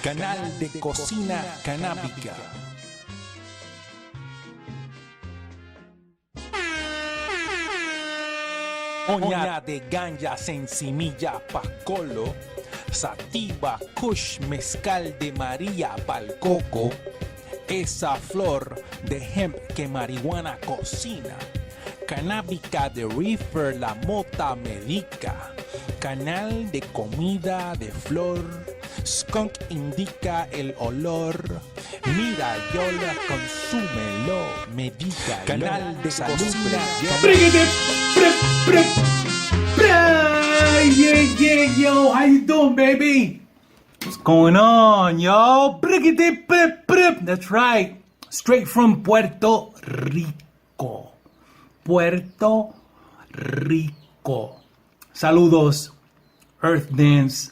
canal de cocina canábica. Oña de ganja, sensimilla, pascolo, sativa, kush, mezcal de María, pal coco, esa flor de hemp que marihuana cocina, canábica de reefer, la mota medica, canal de comida de flor, skunk indica el olor, mira, yo la consúmelo, medica, canal de cocina. Yeah, yo, how you doing, baby? What's going on, yo? That's right, straight from Puerto Rico. Puerto Rico. Saludos, Earthdance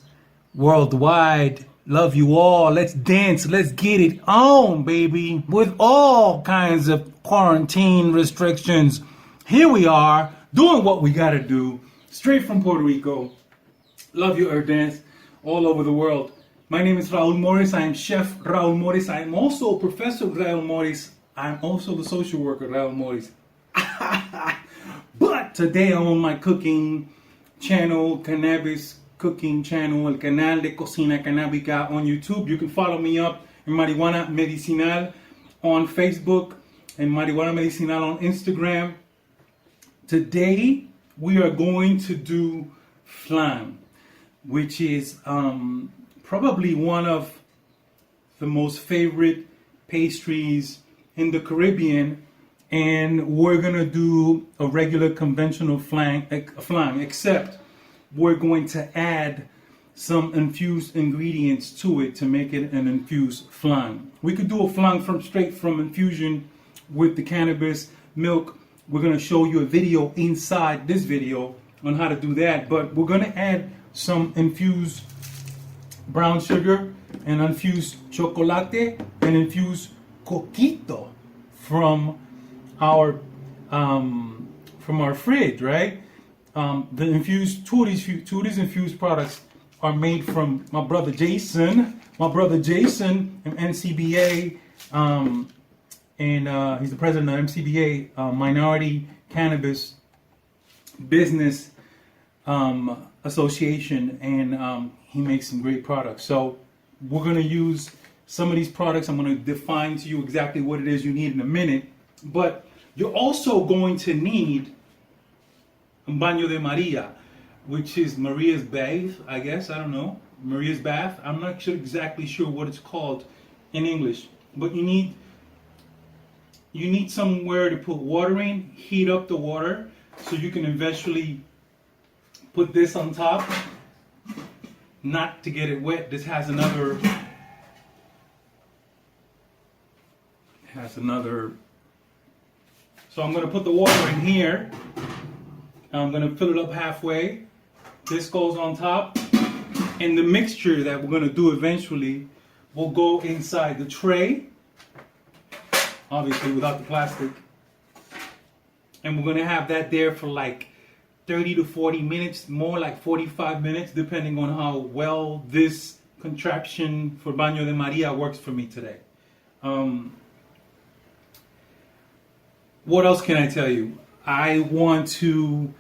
worldwide. Love you all. Let's dance. Let's get it on, baby. With all kinds of quarantine restrictions, here we are doing what we gotta do. Straight from Puerto Rico. Love you, Earthdance, all over the world. My name is Raul Moris. I am Chef Raul Moris. I am also Professor Raul Moris. I'm also the social worker Raul Moris. But today I'm on my cooking channel, Cannabis Cooking Channel, el canal de cocina canábica on YouTube. You can follow me up in Marijuana Medicinal on Facebook and Marijuana Medicinal on Instagram. Today we are going to do flan, which is probably one of the most favorite pastries in the Caribbean. And we're gonna do a regular conventional flan, except we're going to add some infused ingredients to it to make it an infused flan. We could do a flan straight from infusion with the cannabis milk. We're gonna show you a video inside this video on how to do that, but we're gonna add some infused brown sugar and infused chocolate and infused coquito from our fridge, right? The infused two of these infused products are made from my brother Jason from MCBA, and he's the president of MCBA, Minority Cannabis Business Association, and he makes some great products. So we're gonna use some of these products. I'm gonna define to you exactly what it is you need in a minute, but you're also going to need un baño de María, which is Maria's bath, I guess. I don't know. Maria's bath. I'm not exactly sure what it's called in English, but you need somewhere to put water in, heat up the water, so you can eventually put this on top, not to get it wet. This has another so I'm going to put the water in here. I'm going to fill it up halfway. This goes on top. And the mixture that we're going to do eventually will go inside the tray. Obviously without the plastic. And we're going to have that there for like 30 to 40 minutes, more like 45 minutes, depending on how well this contraption for Baño de María works for me today. What else can I tell you? I want to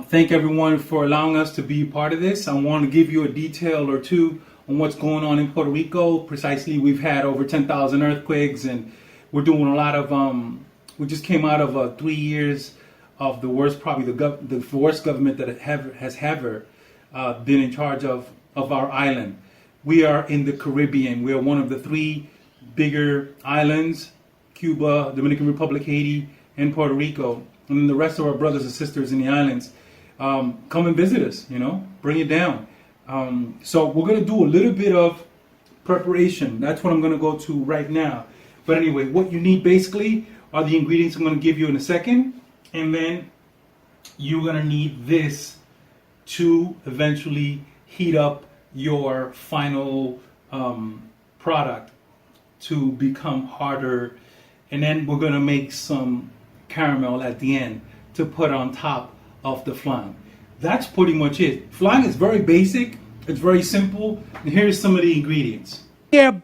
thank everyone for allowing us to be part of this. I want to give you a detail or two on what's going on in Puerto Rico. Precisely, we've had over 10,000 earthquakes, and we're doing a lot of, we just came out of 3 years of the worst, probably the worst government that has ever been in charge of our island. We are in the Caribbean. We are one of the three bigger islands: Cuba, Dominican Republic, Haiti, and Puerto Rico. And then the rest of our brothers and sisters in the islands, come and visit us, bring it down. So we're going to do a little bit of preparation. That's what I'm going to go to right now. But anyway, what you need basically are the ingredients I'm going to give you in a second. And then you're going to need this to eventually heat up your final product to become harder. And then we're going to make some caramel at the end to put on top of the flan. That's pretty much it. Flan is very basic. It's very simple. And here's some of the ingredients.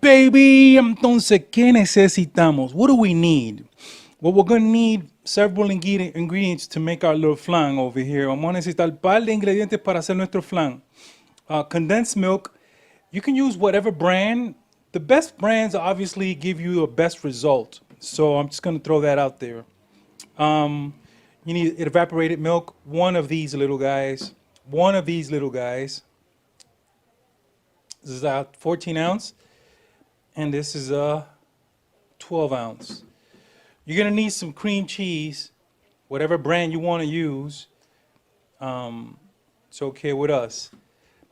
baby. Entonces, ¿qué necesitamos? What do we need? Well, we're going to need several ingredients to make our little flan over here. Vamos a necesitar un par de ingredientes para hacer nuestro flan. Condensed milk. You can use whatever brand. The best brands obviously give you the best result. So I'm just going to throw that out there. You need evaporated milk. One of these little guys. One of these little guys. This is a 14 ounce. And this is a 12 ounce. You're going to need some cream cheese. Whatever brand you want to use. It's okay with us.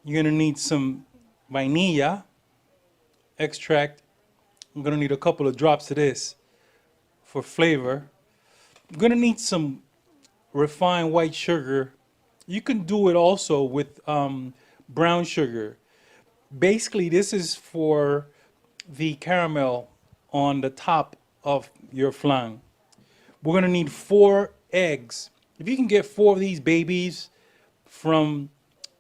You're going to need some vainilla extract. I'm going to need a couple of drops of this for flavor. I'm going to need some refined white sugar. You can do it also with brown sugar. Basically, this is for the caramel on the top of your flan. We're going to need 4 eggs. If you can get 4 of these babies from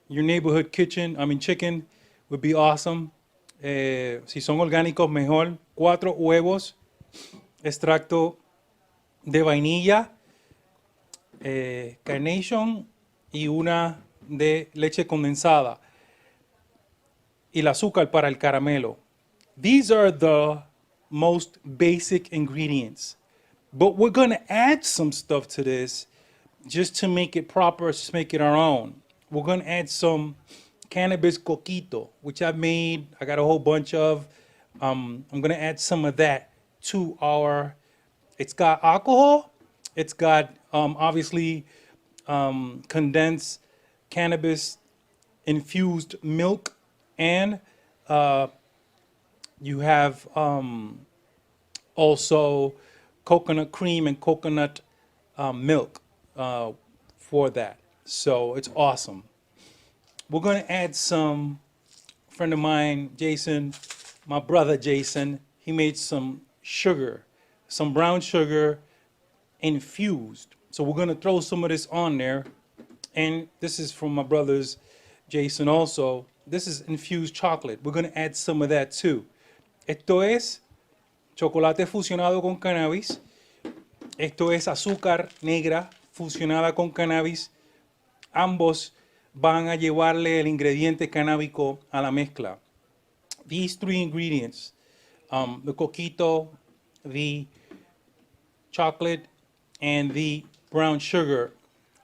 your neighborhood chicken would be awesome. Si son orgánicos, mejor. 4 huevos, extracto de vainilla, carnation y una de leche condensada. Y el azúcar para el caramelo. These are the most basic ingredients. But we're going to add some stuff to this just to make it proper, just make it our own. We're going to add some cannabis coquito, which I've made. I got a whole bunch of. I'm going to add some of that to our. It's got alcohol. It's got obviously condensed cannabis infused milk, and you have also coconut cream and coconut milk for that. So it's awesome. We're going to add some, friend of mine, Jason, my brother Jason, he made some sugar, some brown sugar infused. So we're going to throw some of this on there. And this is from my brother's Jason also. This is infused chocolate. We're going to add some of that too. Esto es chocolate fusionado con cannabis. Esto es azúcar negra fusionada con cannabis. Ambos van a llevarle el ingrediente canábico a la mezcla. These 3 ingredients, the coquito, the chocolate, and the brown sugar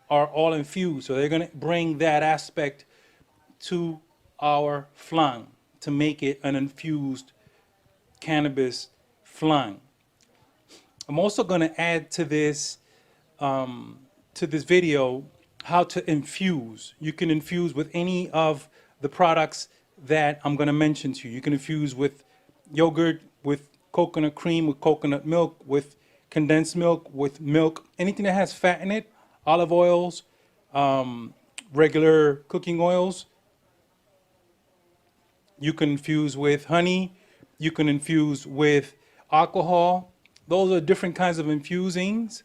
are all infused. So they're going to bring that aspect to our flan to make it an infused cannabis flan. I'm also going to add to this video how to infuse. You can infuse with any of the products that I'm going to mention to you. You can infuse with yogurt, with coconut cream, with coconut milk, with condensed milk, with milk, anything that has fat in it, olive oils, regular cooking oils. You can infuse with honey. You can infuse with alcohol. Those are different kinds of infusings,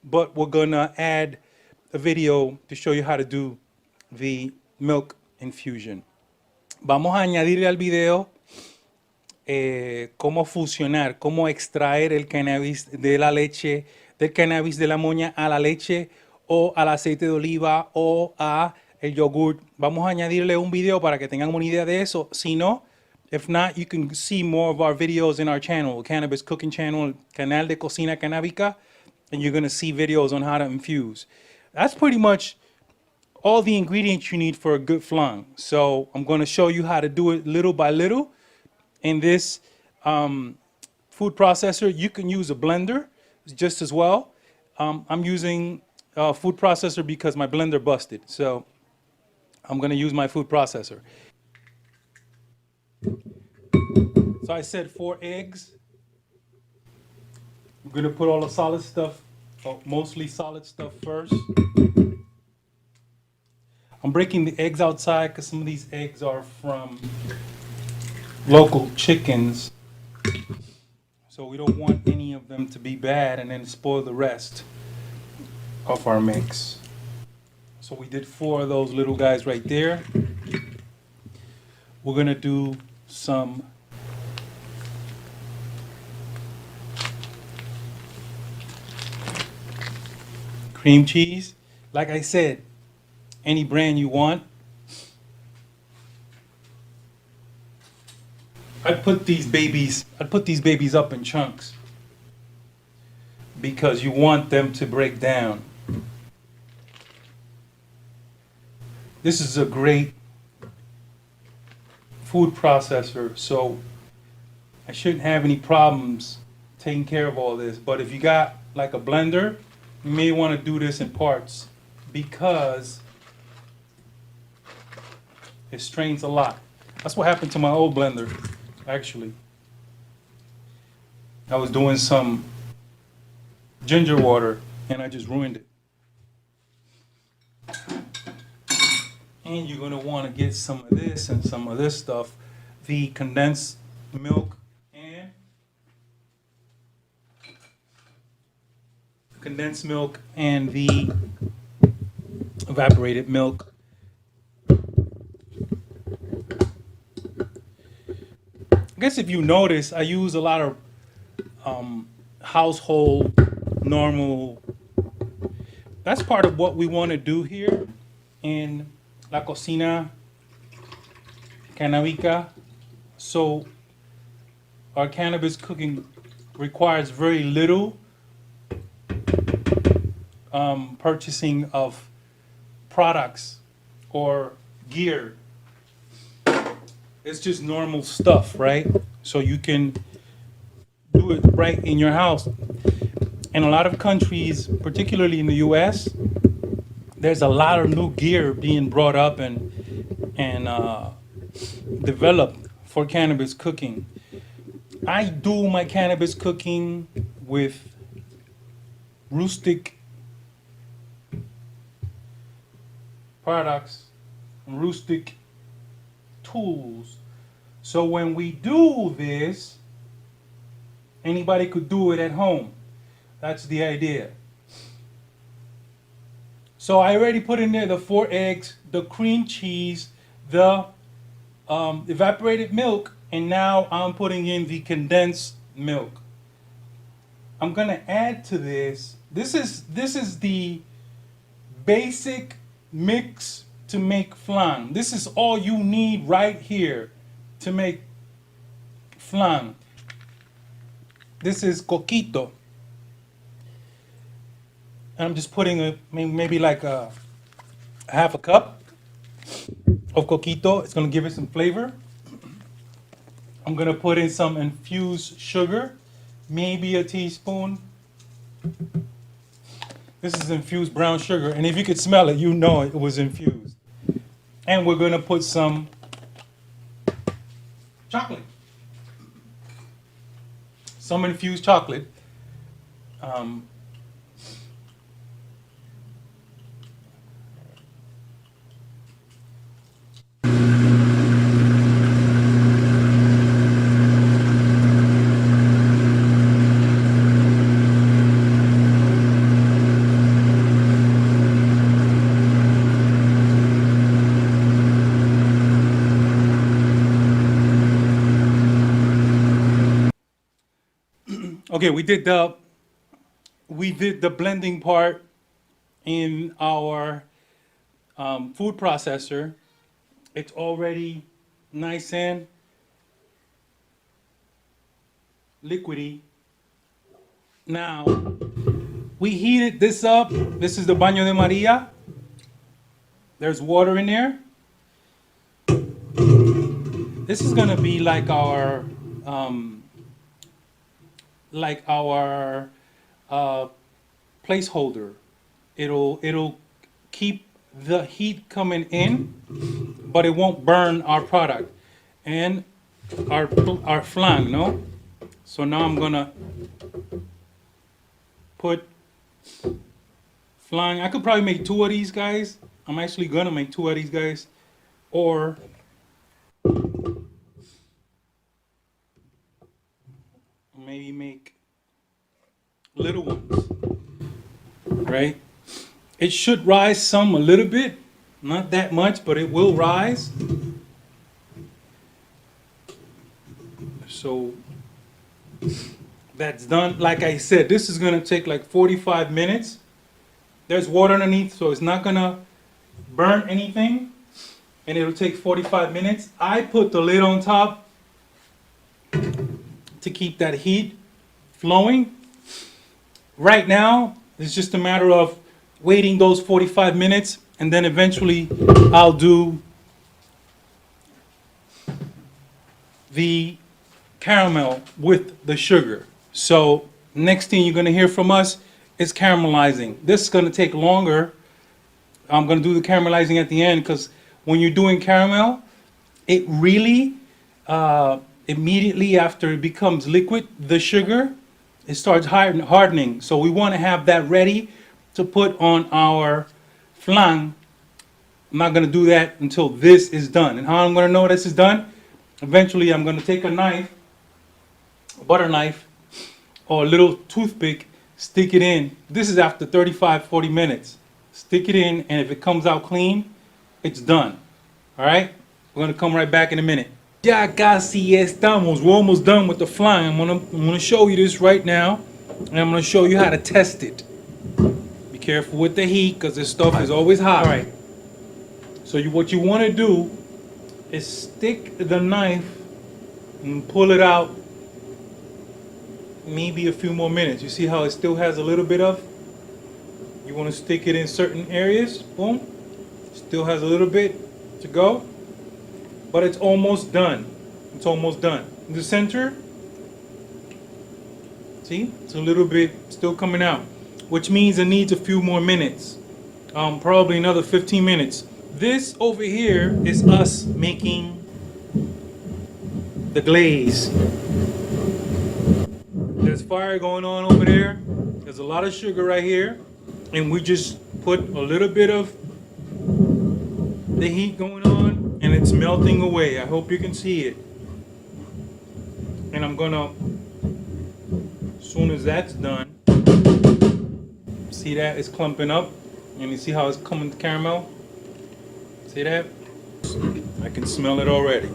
but we're gonna add a video to show you how to do the milk infusion. Vamos a añadirle al video cómo fusionar, cómo extraer el cannabis de la leche, del cannabis de la moña a la leche o al aceite de oliva o a el yogurt. Vamos a añadirle un video para que tengan una idea de eso. Si no, if not, you can see more of our videos in our channel, Cannabis Cooking Channel, canal de cocina canábica, and you're going to see videos on how to infuse. That's pretty much all the ingredients you need for a good flan. So I'm going to show you how to do it little by little. In this food processor, you can use a blender just as well. I'm using a food processor because my blender busted. So I'm going to use my food processor. So I said 4 eggs. I'm going to put all the solid stuff, mostly solid stuff first. I'm breaking the eggs outside because some of these eggs are from local chickens. So we don't want any of them to be bad and then spoil the rest of our mix. So we did 4 of those little guys right there. We're gonna do some cream cheese. Like I said, any brand you want. I put these babies up in chunks because you want them to break down. This is a great food processor, so I shouldn't have any problems taking care of all this. But if you got like a blender, you may want to do this in parts because it strains a lot. That's what happened to my old blender, actually. I was doing some ginger water and I just ruined it. And you're gonna want to get some of this and some of this stuff, the condensed milk and the evaporated milk. I guess if you notice, I use a lot of household normal. That's part of what we want to do here in La Cocina Cannabica. So our cannabis cooking requires very little purchasing of products or gear. It's just normal stuff, right? So you can do it right in your house. In a lot of countries, particularly in the US, there's a lot of new gear being brought up and developed for cannabis cooking. I do my cannabis cooking with rustic products, rustic tools. So when we do this, anybody could do it at home. That's the idea. So I already put in there the 4 eggs, the cream cheese, the evaporated milk, and now I'm putting in the condensed milk. I'm gonna add to this. This is the basic mix to make flan. This is all you need right here to make flan. This is coquito. I'm just putting maybe like a half a cup of coquito. It's gonna give it some flavor. I'm gonna put in some infused sugar, maybe a teaspoon. This is infused brown sugar, and if you could smell it, you know it was infused. And we're gonna put some chocolate, some infused chocolate. Okay, we did the blending part in our food processor. It's already nice and liquidy. Now we heated this up. This is the baño de Maria. There's water in there. This is gonna be like our placeholder. It'll keep the heat coming in, but it won't burn our product and our flan, no? So now I'm gonna put flan. I could probably make 2 of these guys. I'm actually gonna make 2 of these guys, or maybe make little ones, right? It should rise some a little bit, not that much, but it will rise. So that's done. Like I said, this is gonna take like 45 minutes. There's water underneath, so it's not gonna burn anything, and it'll take 45 minutes. I put the lid on top to keep that heat flowing. Right now, it's just a matter of waiting those 45 minutes, and then eventually I'll do the caramel with the sugar. So next thing you're gonna hear from us is caramelizing. This is gonna take longer. I'm gonna do the caramelizing at the end, because when you're doing caramel, it really immediately after it becomes liquid, the sugar, it starts hardening. So we want to have that ready to put on our flan. I'm not going to do that until this is done. And how I'm going to know this is done? Eventually I'm going to take a knife, a butter knife, or a little toothpick, stick it in. This is after 35-40 minutes. Stick it in, and if it comes out clean, it's done. All right? We're going to come right back in a minute. Ya casi estamos. We're almost done with the flan. I'm gonna show you this right now, and I'm gonna show you how to test it. Be careful with the heat, because this stuff is always hot. All right. So what you want to do is stick the knife and pull it out. Maybe a few more minutes. You see how it still has a little bit of? You want to stick it in certain areas. Boom. Still has a little bit to go. But it's almost done. It's almost done. In the center, see, it's a little bit still coming out, which means it needs a few more minutes, probably another 15 minutes. This over here is us making the glaze. There's fire going on over there. There's a lot of sugar right here, and we just put a little bit of the heat going on, and it's melting away. I hope you can see it. And I'm gonna, as soon as that's done, see that it's clumping up, and you see how it's coming to caramel? See that? I can smell it already.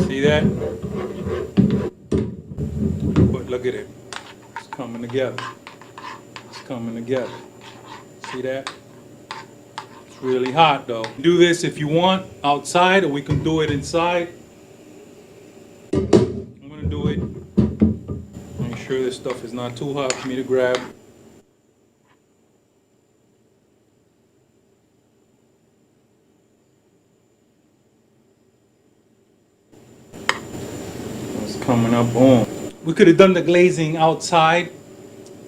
See that? But look at it. It's coming together. It's coming together. See that? Really hot though. Do this if you want outside, or we can do it inside. I'm gonna do it. Make sure this stuff is not too hot for me to grab. It's coming up. Boom. We could have done the glazing outside.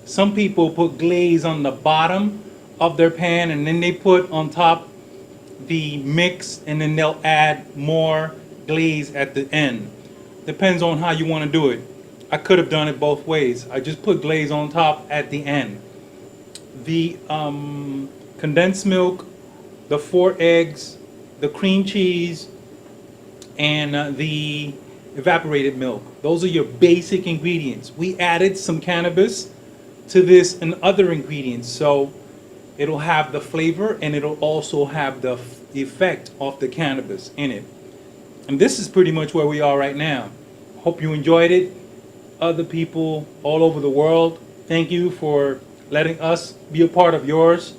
Some people put glaze on the bottom of their pan, and then they put on top the mix, and then they'll add more glaze at the end. Depends on how you want to do it. I could have done it both ways. I just put glaze on top at the end. The condensed milk, the 4 eggs, the cream cheese, and the evaporated milk. Those are your basic ingredients. We added some cannabis to this and other ingredients, so it'll have the flavor, and it'll also have the effect of the cannabis in it. And this is pretty much where we are right now. Hope you enjoyed it. Other people all over the world, thank you for letting us be a part of yours.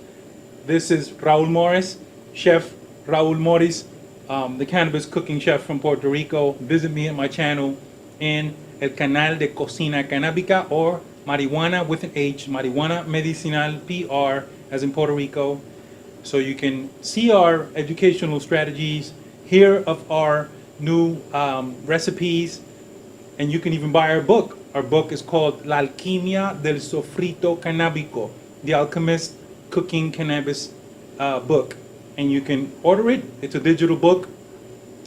This is Raul Moris, Chef Raul Moris, the cannabis cooking chef from Puerto Rico. Visit me at my channel in El Canal de Cocina Canábica, or Marijuana with an H, Marijuana Medicinal PR, as in Puerto Rico. So you can see our educational strategies, hear of our new recipes, and you can even buy our book. Our book is called La Alquimia del Sofrito Canábico, the Alchemist Cooking Cannabis book. And you can order it. It's a digital book.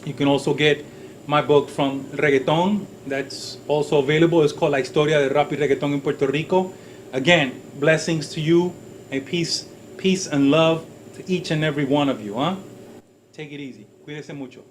You can also get my book from Reggaeton. That's also available. It's called La Historia del Rap y Reggaeton en Puerto Rico. Again, blessings to you, and peace and love to each and every one of you. Take it easy. Cuídese mucho.